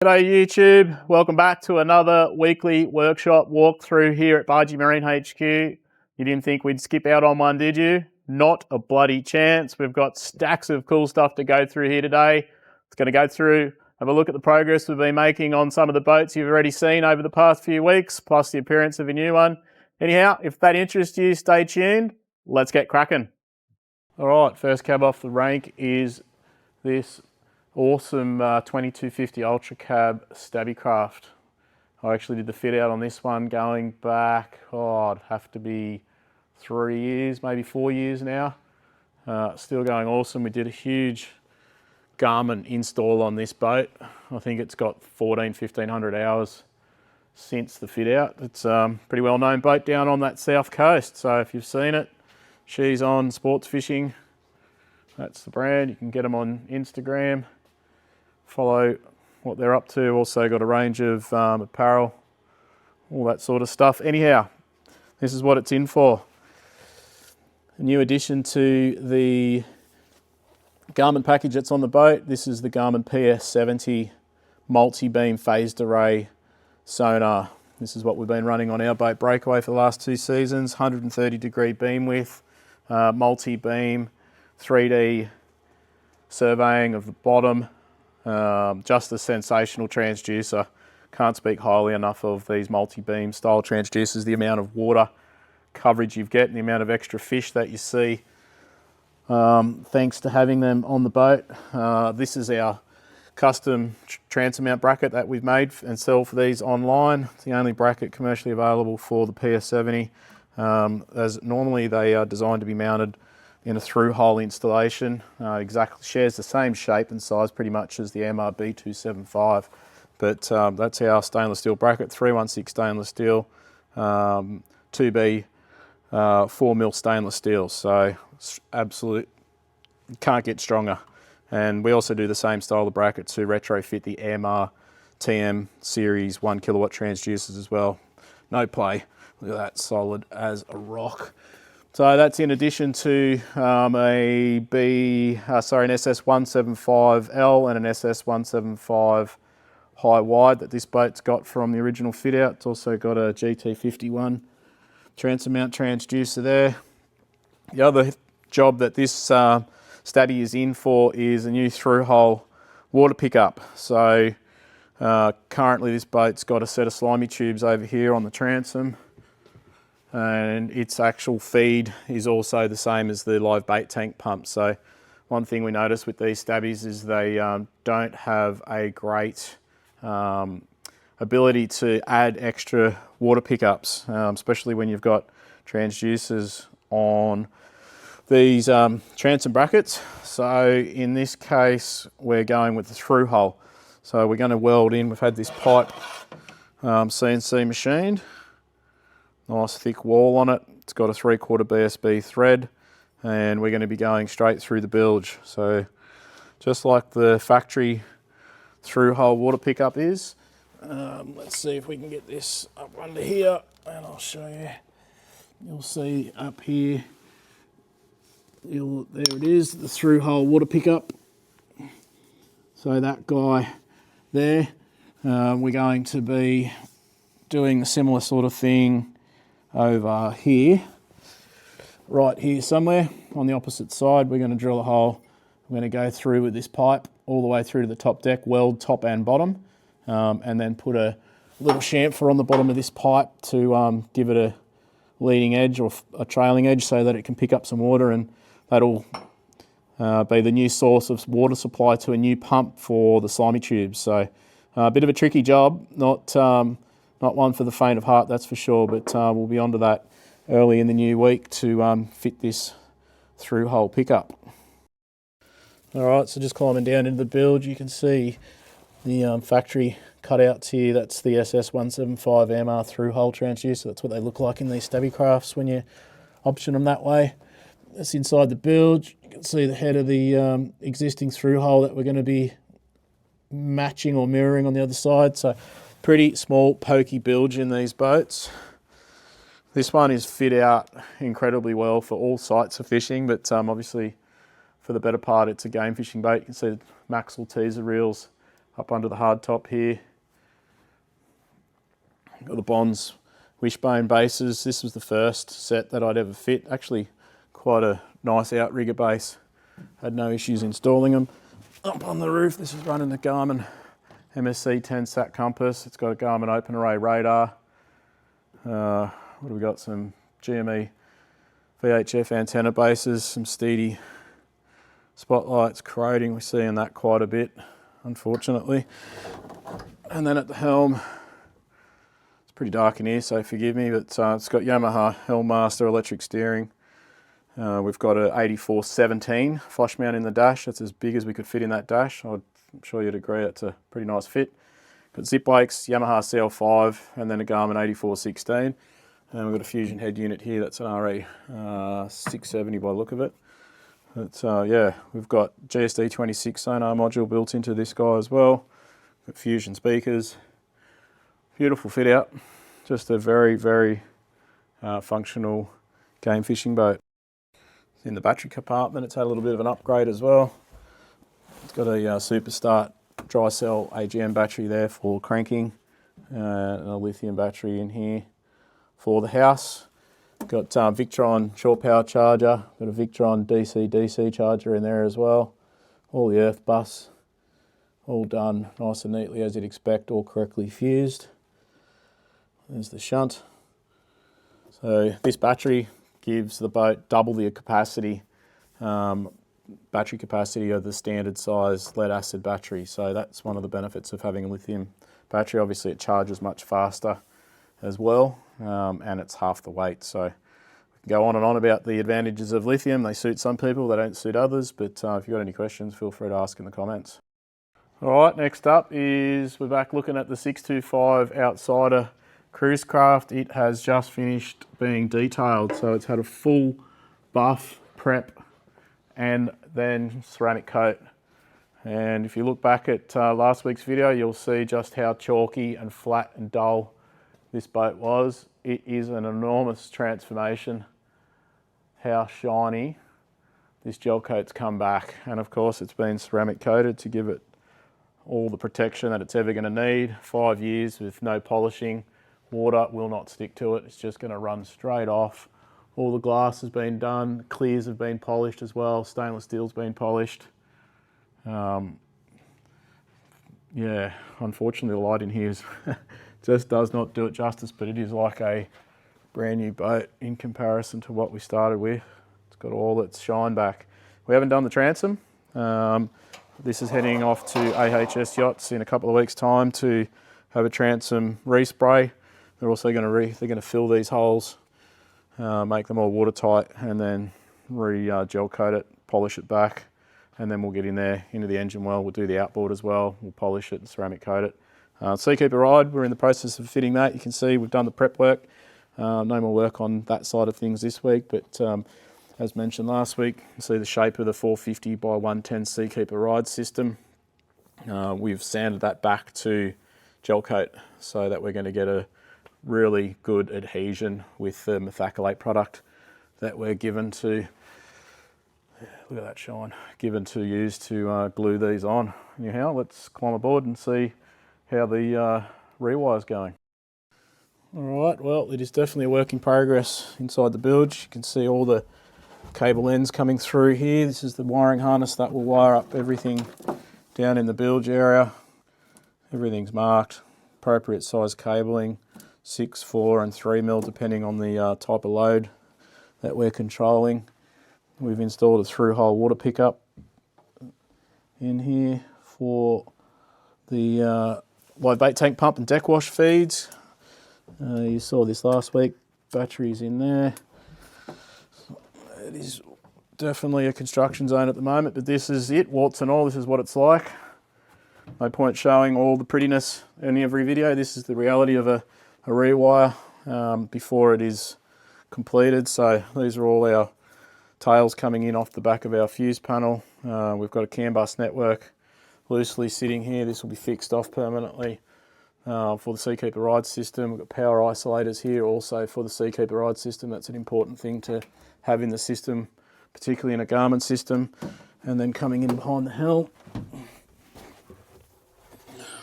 G'day YouTube, welcome back to another weekly workshop walkthrough here at Bargee Marine HQ. You didn't think we'd skip out on one, did you? Not a bloody chance. We've got stacks of cool stuff to go through here today. It's going to go through, have a look at the progress we've been making on some of the boats you've already seen over the past few weeks, plus the appearance of a new one. Anyhow, if that interests you, stay tuned. Let's get cracking. All right, first cab off the rank is this awesome 2250 Ultra Cab Stabicraft. I actually did the fit out on this one going back, it'd have to be 3 years, maybe 4 years now. Still going awesome. We did a huge Garmin install on this boat. I think it's got 1500 hours since the fit out. It's a pretty well known boat down on that south coast. So if you've seen it, Sheezon Sports Fishing, that's the brand. You can get them on Instagram. Follow what they're up to. Also got a range of apparel, all that sort of stuff. Anyhow, this is what it's in for. A new addition to the Garmin package that's on the boat. This is the Garmin PS70 multi-beam phased array sonar. This is what we've been running on our boat Breakaway for the last 2 seasons. 130 degree beam width, multi-beam, 3D surveying of the bottom. Just a sensational transducer. Can't speak highly enough of these multi-beam style transducers. The amount of water coverage you get and the amount of extra fish that you see thanks to having them on the boat. This is our custom transom mount bracket that we've made and sell for these online. It's the only bracket commercially available for the PS70, as normally they are designed to be mounted in a through-hole installation. Exactly shares the same shape and size pretty much as the MRB 275, but that's our stainless steel bracket, 316 stainless steel, 2B 4mm stainless steel, so it's absolute, can't get stronger. And we also do the same style of bracket to retrofit the MR TM series 1 kilowatt transducers as well. No play, look at that, solid as a rock. So that's in addition to an SS175L and an SS175 high wide that this boat's got from the original fit out. It's also got a GT51 transom mount transducer there. The other job that this Stabby is in for is a new through-hole water pickup. So currently this boat's got a set of slimy tubes over here on the transom, and its actual feed is also the same as the live bait tank pump. So one thing we notice with these Stabbies is they don't have a great ability to add extra water pickups, especially when you've got transducers on these transom brackets. So in this case, we're going with the through hole. So we're going to weld in, we've had this pipe CNC machined. Nice thick wall on it. It's got a 3/4 BSB thread, and we're going to be going straight through the bilge. So just like the factory through hole water pickup is. Let's see if we can get this up under here, and I'll show you. You'll see up here, there it is, the through hole water pickup. So that guy there, we're going to be doing a similar sort of thing over here, right here somewhere on the opposite side. We're going to drill a hole. We're going to go through with this pipe all the way through to the top deck, weld top and bottom, and then put a little chamfer on the bottom of this pipe to give it a leading edge or a trailing edge so that it can pick up some water, and that'll be the new source of water supply to a new pump for the slimy tubes. So a bit of a tricky job, not one for the faint of heart, that's for sure, but we'll be onto that early in the new week to fit this through hole pickup. All right, so just climbing down into the bilge, you can see the factory cutouts here. That's the SS175 MR through hole transducer. That's what they look like in these Stabicrafts when you option them that way. That's inside the bilge. You can see the head of the existing through hole that we're going to be matching or mirroring on the other side. So pretty small pokey bilge in these boats. This one is fit out incredibly well for all sites of fishing, but obviously for the better part it's a game fishing boat. You can see the Maxwell teaser reels up under the hard top here. Got the Bonds wishbone bases. This was the first set that I'd ever fit. Actually, quite a nice outrigger base. Had no issues installing them. Up on the roof, this is running the Garmin MSC 10 sat compass. It's got a Garmin open array radar. What have we got? Some GME VHF antenna bases, some Steedy spotlights, corroding. We're seeing that quite a bit, unfortunately. And then at the helm, it's pretty dark in here, so forgive me, but it's got Yamaha Helmmaster electric steering. We've got a 8417 flush mount in the dash. That's as big as we could fit in that dash. I'm sure you'd agree it's a pretty nice fit. Got zip brakes, Yamaha CL5, and then a Garmin 8416. And we've got a Fusion head unit here. That's an RE 670 by the look of it. But yeah, we've got GSD26 sonar module built into this guy as well. Got Fusion speakers. Beautiful fit out. Just a very, very functional game fishing boat. In the battery compartment, it's had a little bit of an upgrade as well. It's got a Superstart dry cell AGM battery there for cranking, and a lithium battery in here for the house. Got Victron shore power charger, got a Victron DC charger in there as well. All the earth bus, all done nice and neatly as you'd expect, all correctly fused. There's the shunt. So this battery gives the boat double the capacity, battery capacity of the standard size lead acid battery. So that's one of the benefits of having a lithium battery. Obviously it charges much faster as well, and it's half the weight. So we can go on and on about the advantages of lithium. They suit some people, they don't suit others, but if you've got any questions, feel free to ask in the comments. All right, next up is we're back looking at the 625 Outsider cruise craft. It has just finished being detailed, so it's had a full buff, prep, and then ceramic coat. And if you look back at last week's video, you'll see just how chalky and flat and dull this boat was. It is an enormous transformation. How shiny this gel coat's come back, and of course it's been ceramic coated to give it all the protection that it's ever going to need. 5 years with no polishing. Water will not stick to it. It's just going to run straight off. All the glass has been done. Clears have been polished as well. Stainless steel's been polished. Yeah, unfortunately the light in here just does not do it justice, but it is like a brand new boat in comparison to what we started with. It's got all its shine back. We haven't done the transom. This is heading off to AHS Yachts in a couple of weeks' time to have a transom respray. They're also going to fill these holes, make them all watertight, and then gel coat it, polish it back, and then we'll get in there into the engine well. We'll do the outboard as well. We'll polish it and ceramic coat it. Seakeeper Ride, we're in the process of fitting that. You can see we've done the prep work. No more work on that side of things this week, but as mentioned last week, you see the shape of the 450 by 110 Seakeeper Ride system. We've sanded that back to gel coat so that we're going to get a really good adhesion with the methacrylate product that we're given to, look at that shine, given to use to glue these on. Anyhow, let's climb aboard and see how the rewire's going. All right, well, it is definitely a work in progress inside the bilge. You can see all the cable ends coming through here. This is the wiring harness that will wire up everything down in the bilge area. Everything's marked, appropriate size cabling, 6, 4 and 3 mil depending on the type of load that we're controlling. We've installed a through-hole water pickup in here for the live bait tank pump and deck wash feeds. You saw this last week, batteries in there. It is definitely a construction zone at the moment, but this is it, warts and all. This is what it's like. No point showing all the prettiness in every video. This is the reality of a rewire before it is completed. So these are all our tails coming in off the back of our fuse panel. We've got a CAN bus network loosely sitting here. This will be fixed off permanently for the Seakeeper Ride system. We've got power isolators here also for the Seakeeper Ride system. That's an important thing to have in the system, particularly in a Garmin system. And then coming in behind the helm,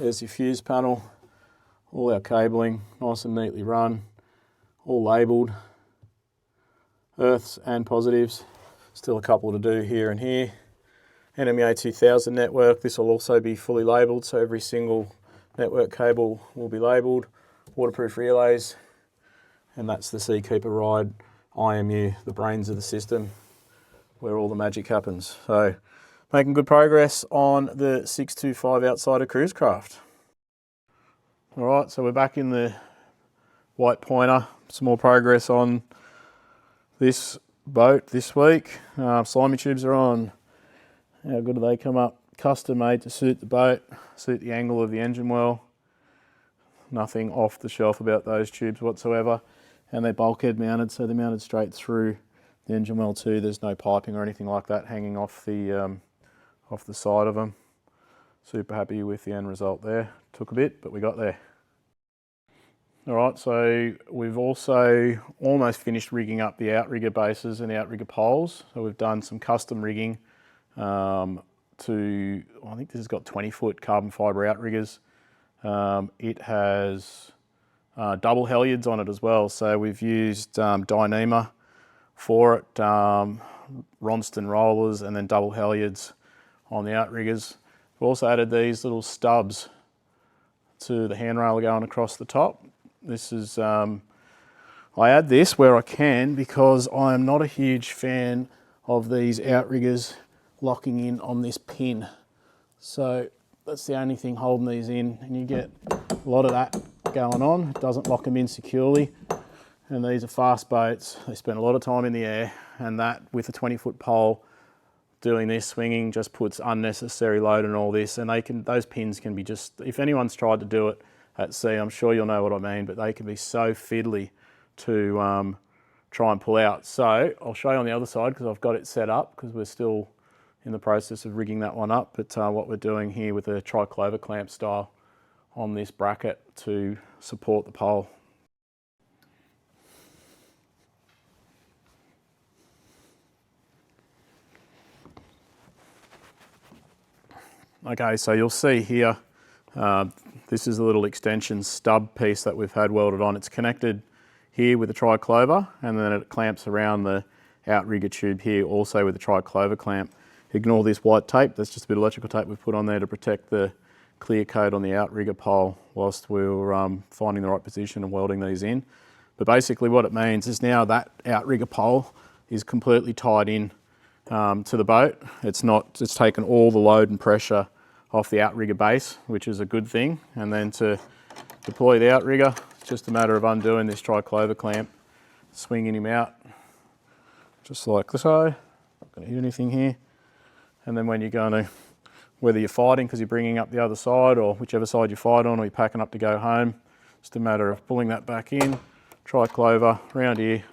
There's your fuse panel, all our cabling, nice and neatly run, all labelled, earths and positives. Still a couple to do here and here. NMEA 2000 network, this will also be fully labelled, so every single network cable will be labelled. Waterproof relays, and that's the Seakeeper Ride IMU, the brains of the system, where all the magic happens. So, making good progress on the 625 Outsider cruise craft. All right, so we're back in the Whitepointer. Some more progress on this boat this week. Slimy tubes are on. How good do they come up? Custom made to suit the boat, suit the angle of the engine well. Nothing off the shelf about those tubes whatsoever. And they're bulkhead mounted, so they're mounted straight through the engine well too. There's no piping or anything like that hanging off the side of them. Super happy with the end result there. Took a bit, but we got there. All right, so we've also almost finished rigging up the outrigger bases and the outrigger poles. So we've done some custom rigging I think this has got 20-foot carbon fibre outriggers. It has double halyards on it as well. So we've used Dyneema for it, Ronston rollers, and then double halyards on the outriggers. We've also added these little stubs to the handrail going across the top. This is, I add this where I can because I am not a huge fan of these outriggers locking in on this pin. So that's the only thing holding these in, and you get a lot of that going on. It doesn't lock them in securely, and these are fast boats. They spend a lot of time in the air, and that with a 20-foot pole doing this swinging just puts unnecessary load on all this, and those pins can be just, if anyone's tried to do it at sea, I'm sure you'll know what I mean, but they can be so fiddly to try and pull out. So I'll show you on the other side because I've got it set up because we're still in the process of rigging that one up, but what we're doing here with a triclover clamp style on this bracket to support the pole. Okay, so you'll see here, this is a little extension stub piece that we've had welded on. It's connected here with the triclover, and then it clamps around the outrigger tube here also with the triclover clamp. Ignore this white tape, that's just a bit of electrical tape we've put on there to protect the clear coat on the outrigger pole whilst we're finding the right position and welding these in. But basically what it means is now that outrigger pole is completely tied in to the boat. It's taken all the load and pressure off the outrigger base, which is a good thing. And then to deploy the outrigger, it's just a matter of undoing this triclover clamp, swinging him out, just like so. Not going to hit anything here. And then when you're going to, whether you're fighting because you're bringing up the other side or whichever side you fight on, or you're packing up to go home, just a matter of pulling that back in, triclover, around here,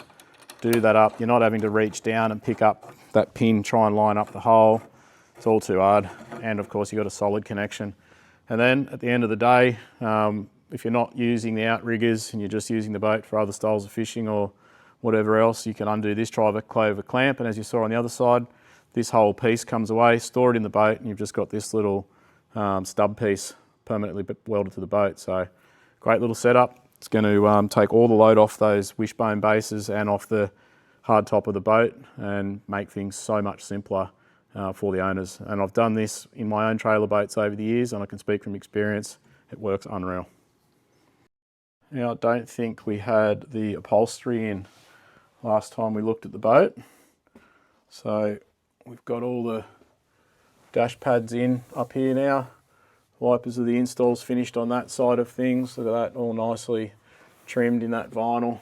do that up. You're not having to reach down and pick up that pin, try and line up the hole. It's all too hard. And of course you've got a solid connection. And then at the end of the day, if you're not using the outriggers and you're just using the boat for other styles of fishing or whatever else, you can undo this triclover clamp. And as you saw on the other side, this whole piece comes away, store it in the boat, and you've just got this little stub piece permanently welded to the boat. So great little setup. It's going to take all the load off those wishbone bases and off the hard top of the boat and make things so much simpler for the owners. And I've done this in my own trailer boats over the years, and I can speak from experience, it works unreal. Now I don't think we had the upholstery in last time we looked at the boat. So we've got all the dash pads in up here now. Wipers of the installs finished on that side of things. Look at that, all nicely trimmed in that vinyl.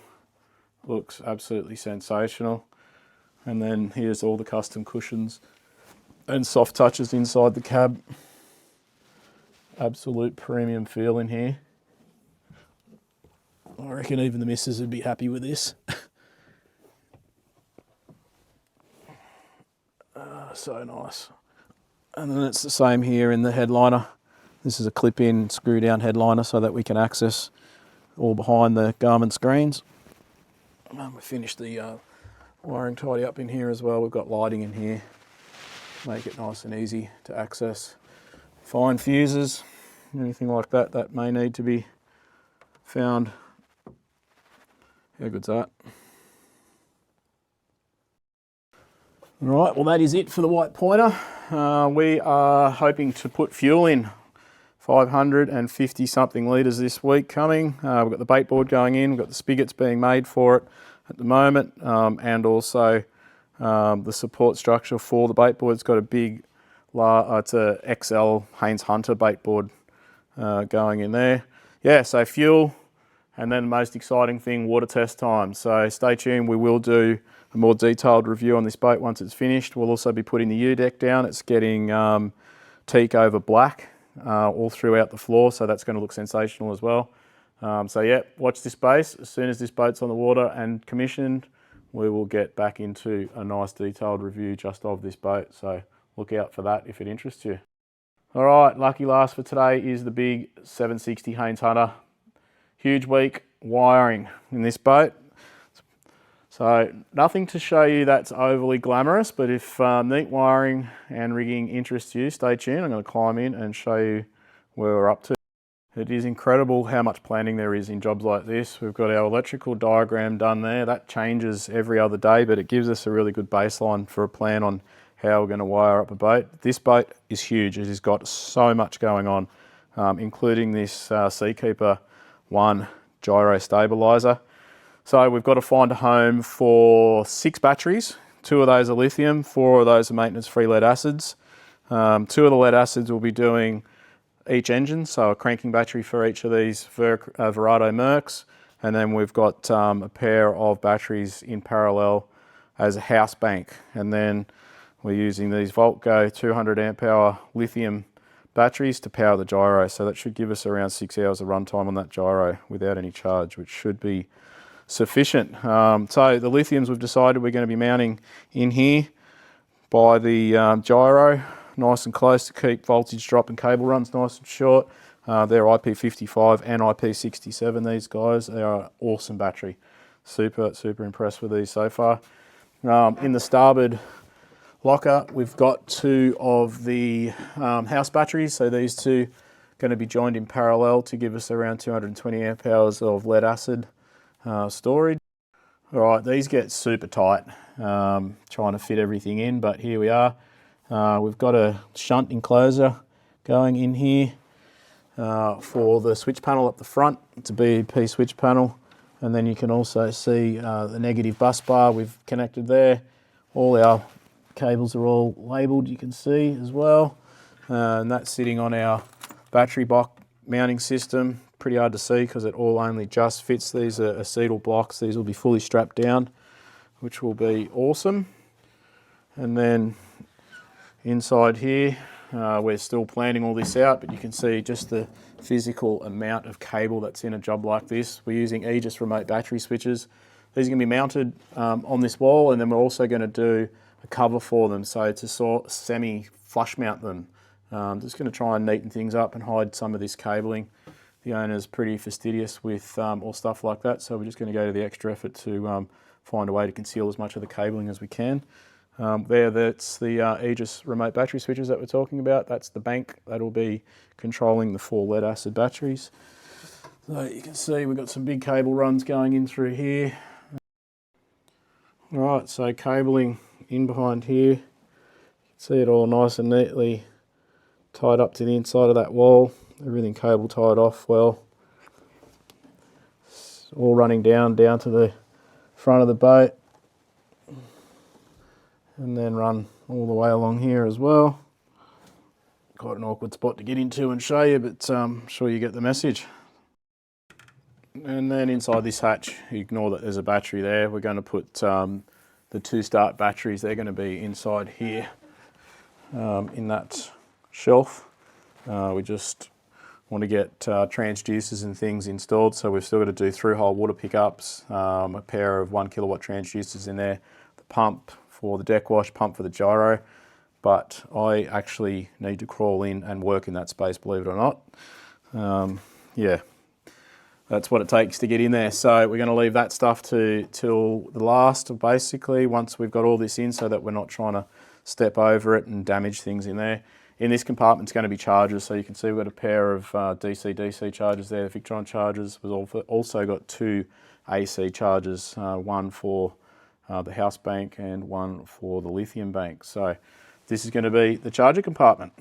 Looks absolutely sensational. And then here's all the custom cushions and soft touches inside the cab. Absolute premium feel in here. I reckon even the missus would be happy with this. So nice. And then it's the same here in the headliner. This is a clip-in, screw-down headliner so that we can access all behind the Garmin screens. And we finished the wiring tidy up in here as well. We've got lighting in here, make it nice and easy to access. Fine fuses, anything like that that may need to be found. How good's that? Right, well that is it for the Whitepointer. We are hoping to put fuel in 550 something litres this week coming. We've got the bait board going in, we've got the spigots being made for it at the moment, and also the support structure for the bait board. It's got a big, it's a XL Haines Hunter bait board going in there. Yeah, so fuel, and then the most exciting thing, water test time. So stay tuned, we will do a more detailed review on this boat once it's finished. We'll also be putting the U-deck down. It's getting teak over black all throughout the floor, so that's going to look sensational as well. So yeah, watch this space. As soon as this boat's on the water and commissioned, we will get back into a nice detailed review just of this boat. So look out for that if it interests you. All right, lucky last for today is the big 760 Haines Hunter. Huge week wiring in this boat. So nothing to show you that's overly glamorous, but if neat wiring and rigging interests you, stay tuned. I'm going to climb in and show you where we're up to. It is incredible how much planning there is in jobs like this. We've got our electrical diagram done there. That changes every other day, but it gives us a really good baseline for a plan on how we're going to wire up a boat. This boat is huge. It has got so much going on, including this Seakeeper 1 gyro stabilizer. So we've got to find a home for 6 batteries. 2 of those are lithium, 4 of those are maintenance-free lead acids. 2 of the lead acids will be doing each engine, so a cranking battery for each of these Verado Mercs. And then we've got a pair of batteries in parallel as a house bank. And then we're using these Voltgo 200 amp hour lithium batteries to power the gyro. So that should give us around 6 hours of runtime on that gyro without any charge, which should be sufficient. So the lithiums we've decided we're going to be mounting in here by the gyro, nice and close to keep voltage drop and cable runs nice and short. They're IP55 and IP67, these guys. They are an awesome battery. Super impressed with these so far. In the starboard locker, we've got 2 of the house batteries. So these 2 going to be joined in parallel to give us around 220 amp hours of lead acid storage. All right, these get super tight, trying to fit everything in, but here we are. We've got a shunt enclosure going in here for the switch panel up the front. It's a BEP switch panel, and then you can also see the negative bus bar we've connected there. All our cables are all labelled, you can see as well, and that's sitting on our battery box mounting system. Pretty hard to see because it all only just fits. These are acetal blocks. These will be fully strapped down, which will be awesome. And then inside here, we're still planning all this out, but you can see just the physical amount of cable that's in a job like this. We're using Aegis remote battery switches. These are going to be mounted on this wall, and then we're also going to do a cover for them, so to sort semi-flush mount them. Just going to try and neaten things up and hide some of this cabling. The owner's pretty fastidious with all stuff like that, so we're just going to go to the extra effort to find a way to conceal as much of the cabling as we can. That's the Aegis remote battery switches that we're talking about. That's the bank that'll be controlling the 4 lead acid batteries. So you can see we've got some big cable runs going in through here. All right, so cabling in behind here. You can see it all nice and neatly tied up to the inside of that wall. Everything cable tied off well. It's all running down to the front of the boat, and then run all the way along here as well. Quite an awkward spot to get into and show you, but I'm sure you get the message. And then inside this hatch, ignore that there's a battery there. We're going to put the 2 start batteries. They're going to be inside here in that shelf. We just want to get transducers and things installed, so we've still got to do through-hole water pickups, a pair of 1 kilowatt transducers in there, the pump for the deck wash, pump for the gyro, but I actually need to crawl in and work in that space, believe it or not. Yeah, that's what it takes to get in there, so we're going to leave that stuff till the last, basically, once we've got all this in, so that we're not trying to step over it and damage things in there. in this compartment is going to be chargers. So you can see we've got a pair of DC-DC chargers there, the Victron chargers. We've also got 2 AC chargers, one for the house bank and one for the lithium bank. So this is going to be the charger compartment.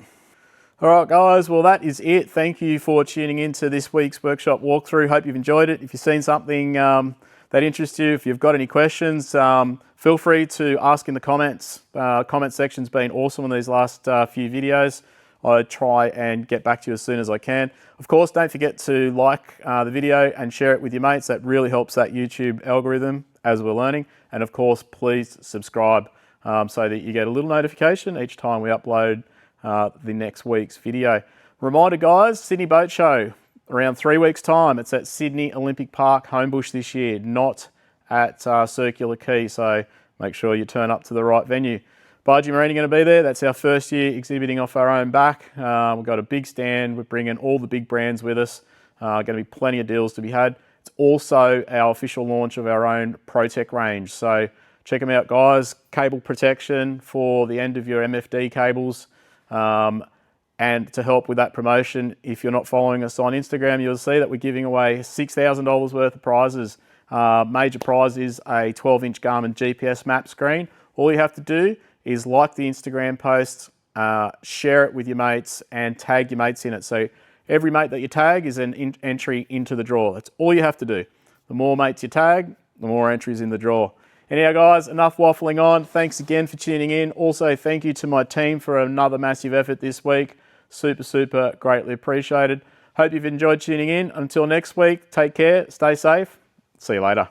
All right, guys, well, that is it. Thank you for tuning into this week's workshop walkthrough. Hope you've enjoyed it. If you've seen something that interests you, if you've got any questions, feel free to ask in the comments. Comment section's been awesome on these last few videos. I try and get back to you as soon as I can. Of course, don't forget to like the video and share it with your mates. That really helps that YouTube algorithm as we're learning. And of course, please subscribe so that you get a little notification each time we upload the next week's video. Reminder, guys, Sydney Boat Show, around 3 weeks' time. It's at Sydney Olympic Park, Homebush this year, not at Circular Quay. So make sure you turn up to the right venue. Bargee Marine are going to be there. That's our first year exhibiting off our own back. We've got a big stand. We're bringing all the big brands with us. Going to be plenty of deals to be had. It's also our official launch of our own ProTech range. So check them out, guys. Cable protection for the end of your MFD cables. And to help with that promotion, if you're not following us on Instagram, you'll see that we're giving away $6,000 worth of prizes. Major prize is a 12-inch Garmin GPS map screen. All you have to do is like the Instagram post, share it with your mates, and tag your mates in it. So every mate that you tag is an entry into the draw. That's all you have to do. The more mates you tag, the more entries in the draw. Anyhow, guys, enough waffling on. Thanks again for tuning in. Also, thank you to my team for another massive effort this week. Super greatly appreciated. Hope you've enjoyed tuning in. Until next week, take care, stay safe. See you later.